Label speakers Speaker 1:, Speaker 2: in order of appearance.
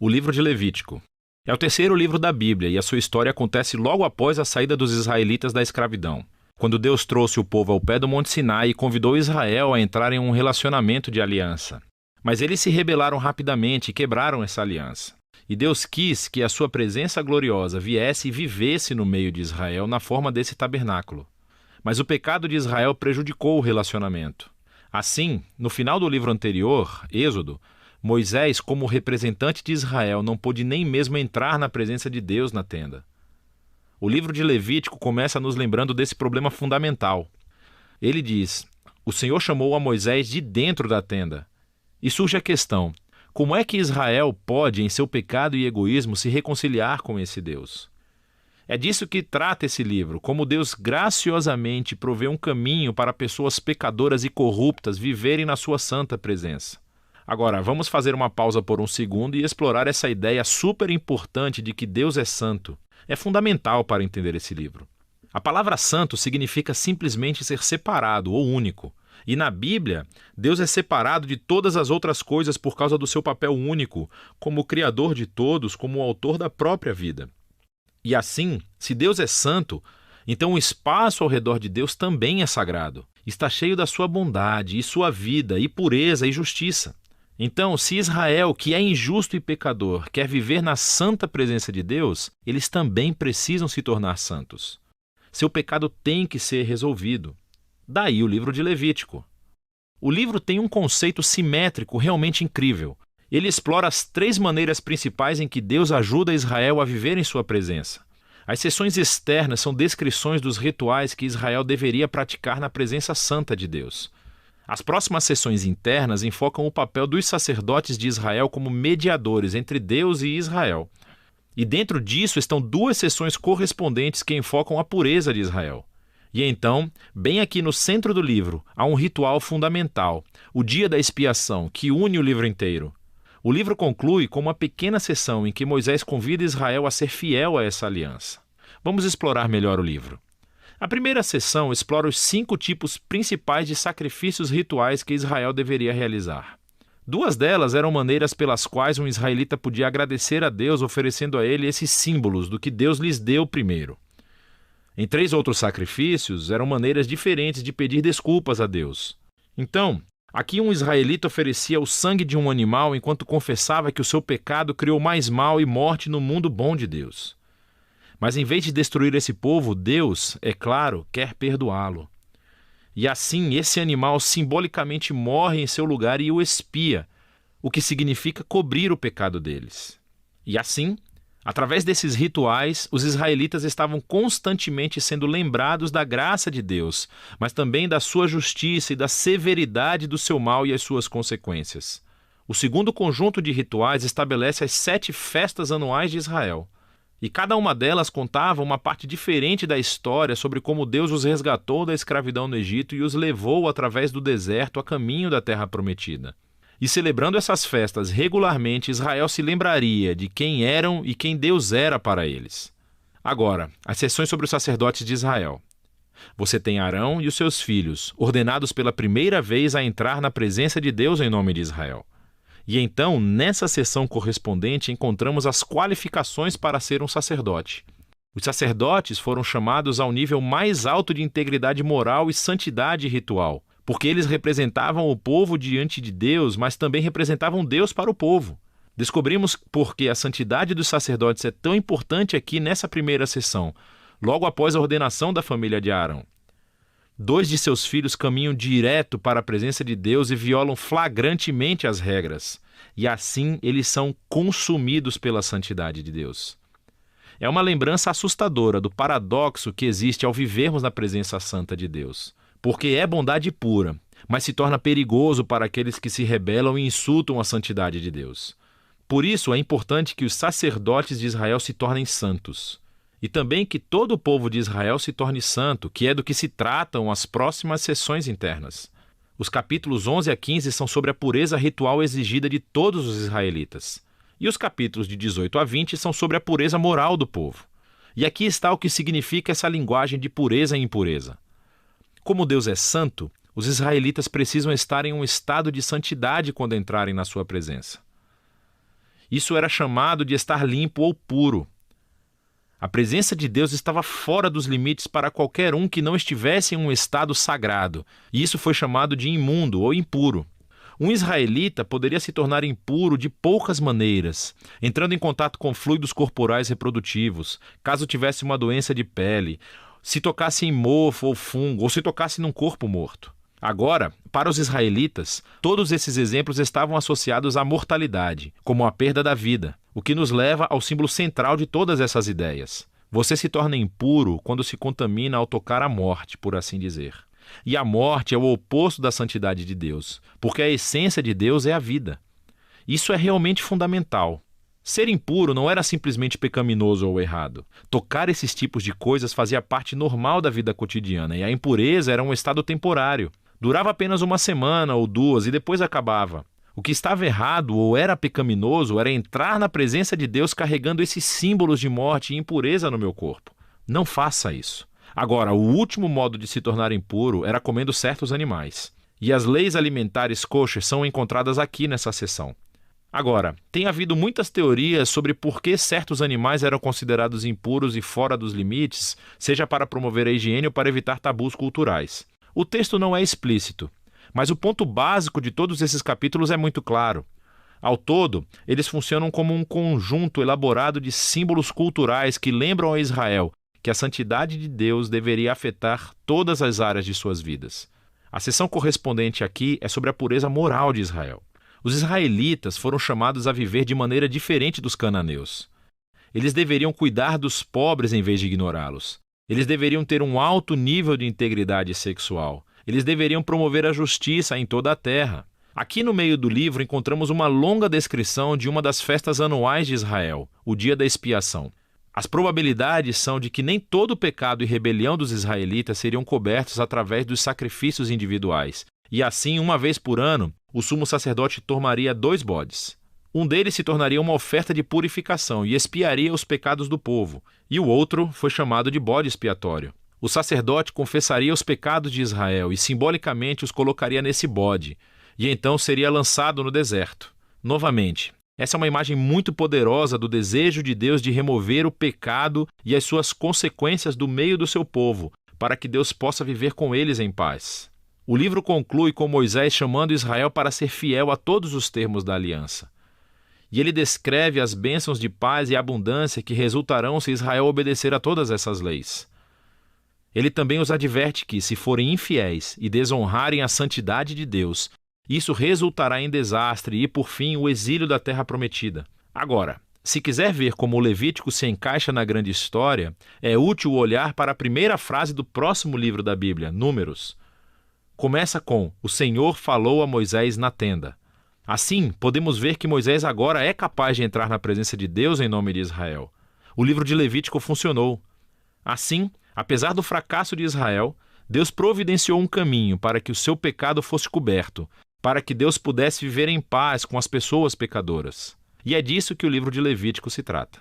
Speaker 1: O livro de Levítico. É o terceiro livro da Bíblia e a sua história acontece logo após a saída dos israelitas da escravidão, quando Deus trouxe o povo ao pé do Monte Sinai e convidou Israel a entrar em um relacionamento de aliança. Mas eles se rebelaram rapidamente e quebraram essa aliança. E Deus quis que a sua presença gloriosa viesse e vivesse no meio de Israel na forma desse tabernáculo. Mas o pecado de Israel prejudicou o relacionamento. Assim, no final do livro anterior, Êxodo, Moisés, como representante de Israel, não pôde nem mesmo entrar na presença de Deus na tenda. O livro de Levítico começa nos lembrando desse problema fundamental. Ele diz: o Senhor chamou a Moisés de dentro da tenda. E surge a questão: como é que Israel pode, em seu pecado e egoísmo, se reconciliar com esse Deus? É disso que trata esse livro, como Deus graciosamente provê um caminho para pessoas pecadoras e corruptas viverem na sua santa presença. Agora, vamos fazer uma pausa por um segundo e explorar essa ideia super importante de que Deus é santo. É fundamental para entender esse livro. A palavra santo significa simplesmente ser separado ou único. E na Bíblia, Deus é separado de todas as outras coisas por causa do seu papel único, como o Criador de todos, como o autor da própria vida. E assim, se Deus é santo, então o espaço ao redor de Deus também é sagrado. Está cheio da sua bondade e sua vida e pureza e justiça. Então, se Israel, que é injusto e pecador, quer viver na santa presença de Deus, eles também precisam se tornar santos. Seu pecado tem que ser resolvido. Daí o livro de Levítico. O livro tem um conceito simétrico realmente incrível. Ele explora as 3 maneiras principais em que Deus ajuda Israel a viver em sua presença. As seções externas são descrições dos rituais que Israel deveria praticar na presença santa de Deus. As próximas seções internas enfocam o papel dos sacerdotes de Israel como mediadores entre Deus e Israel. E dentro disso estão 2 seções correspondentes que enfocam a pureza de Israel. E então, bem aqui no centro do livro, há um ritual fundamental, o dia da expiação, que une o livro inteiro. O livro conclui com uma pequena seção em que Moisés convida Israel a ser fiel a essa aliança. Vamos explorar melhor o livro. A primeira seção explora os 5 tipos principais de sacrifícios rituais que Israel deveria realizar. 2 delas eram maneiras pelas quais um israelita podia agradecer a Deus oferecendo a ele esses símbolos do que Deus lhes deu primeiro. Em 3 outros sacrifícios eram maneiras diferentes de pedir desculpas a Deus. Então, aqui um israelita oferecia o sangue de um animal enquanto confessava que o seu pecado criou mais mal e morte no mundo bom de Deus. Mas em vez de destruir esse povo, Deus, é claro, quer perdoá-lo. E assim esse animal simbolicamente morre em seu lugar e o expia, o que significa cobrir o pecado deles. E assim, através desses rituais, os israelitas estavam constantemente sendo lembrados da graça de Deus, mas também da sua justiça e da severidade do seu mal e as suas consequências. O segundo conjunto de rituais estabelece as 7 festas anuais de Israel. E cada uma delas contava uma parte diferente da história sobre como Deus os resgatou da escravidão no Egito e os levou através do deserto a caminho da terra prometida. E celebrando essas festas regularmente, Israel se lembraria de quem eram e quem Deus era para eles. Agora, as sessões sobre os sacerdotes de Israel. Você tem Arão e os seus filhos, ordenados pela primeira vez a entrar na presença de Deus em nome de Israel. E então, nessa seção correspondente, encontramos as qualificações para ser um sacerdote. Os sacerdotes foram chamados ao nível mais alto de integridade moral e santidade ritual, porque eles representavam o povo diante de Deus, mas também representavam Deus para o povo. Descobrimos por que a santidade dos sacerdotes é tão importante aqui nessa primeira sessão, logo após a ordenação da família de Arão. 2 de seus filhos caminham direto para a presença de Deus e violam flagrantemente as regras. E assim eles são consumidos pela santidade de Deus. É uma lembrança assustadora do paradoxo que existe ao vivermos na presença santa de Deus. Porque é bondade pura, mas se torna perigoso para aqueles que se rebelam e insultam a santidade de Deus. Por isso é importante que os sacerdotes de Israel se tornem santos. E também que todo o povo de Israel se torne santo, que é do que se tratam as próximas sessões internas. Os capítulos 11 a 15 são sobre a pureza ritual exigida de todos os israelitas. E os capítulos de 18 a 20 são sobre a pureza moral do povo. E aqui está o que significa essa linguagem de pureza e impureza. Como Deus é santo, os israelitas precisam estar em um estado de santidade quando entrarem na sua presença. Isso era chamado de estar limpo ou puro. A presença de Deus estava fora dos limites para qualquer um que não estivesse em um estado sagrado, e isso foi chamado de imundo ou impuro. Um israelita poderia se tornar impuro de poucas maneiras, entrando em contato com fluidos corporais reprodutivos, caso tivesse uma doença de pele, se tocasse em mofo ou fungo, ou se tocasse num corpo morto. Agora, para os israelitas, todos esses exemplos estavam associados à mortalidade, como a perda da vida, o que nos leva ao símbolo central de todas essas ideias. Você se torna impuro quando se contamina ao tocar a morte, por assim dizer. E a morte é o oposto da santidade de Deus, porque a essência de Deus é a vida. Isso é realmente fundamental. Ser impuro não era simplesmente pecaminoso ou errado. Tocar esses tipos de coisas fazia parte normal da vida cotidiana, e a impureza era um estado temporário. Durava apenas uma semana ou duas e depois acabava. O que estava errado ou era pecaminoso era entrar na presença de Deus carregando esses símbolos de morte e impureza no meu corpo. Não faça isso. Agora, o último modo de se tornar impuro era comendo certos animais. E as leis alimentares kosher são encontradas aqui nessa seção. Agora, tem havido muitas teorias sobre por que certos animais eram considerados impuros e fora dos limites, seja para promover a higiene ou para evitar tabus culturais. O texto não é explícito, mas o ponto básico de todos esses capítulos é muito claro. Ao todo, eles funcionam como um conjunto elaborado de símbolos culturais que lembram a Israel que a santidade de Deus deveria afetar todas as áreas de suas vidas. A seção correspondente aqui é sobre a pureza moral de Israel. Os israelitas foram chamados a viver de maneira diferente dos cananeus. Eles deveriam cuidar dos pobres em vez de ignorá-los. Eles deveriam ter um alto nível de integridade sexual. Eles deveriam promover a justiça em toda a terra. Aqui no meio do livro encontramos uma longa descrição de uma das festas anuais de Israel, o Dia da Expiação. As probabilidades são de que nem todo o pecado e rebelião dos israelitas seriam cobertos através dos sacrifícios individuais. E assim, uma vez por ano, o sumo sacerdote tomaria 2 bodes. Um deles se tornaria uma oferta de purificação e expiaria os pecados do povo, e o outro foi chamado de bode expiatório. O sacerdote confessaria os pecados de Israel e simbolicamente os colocaria nesse bode, e então seria lançado no deserto. Novamente, essa é uma imagem muito poderosa do desejo de Deus de remover o pecado e as suas consequências do meio do seu povo, para que Deus possa viver com eles em paz. O livro conclui com Moisés chamando Israel para ser fiel a todos os termos da aliança. E ele descreve as bênçãos de paz e abundância que resultarão se Israel obedecer a todas essas leis. Ele também os adverte que, se forem infiéis e desonrarem a santidade de Deus, isso resultará em desastre e, por fim, o exílio da terra prometida. Agora, se quiser ver como o Levítico se encaixa na grande história, é útil olhar para a primeira frase do próximo livro da Bíblia, Números. Começa com: "O Senhor falou a Moisés na tenda". Assim, podemos ver que Moisés agora é capaz de entrar na presença de Deus em nome de Israel. O livro de Levítico funcionou. Assim, apesar do fracasso de Israel, Deus providenciou um caminho para que o seu pecado fosse coberto, para que Deus pudesse viver em paz com as pessoas pecadoras. E é disso que o livro de Levítico se trata.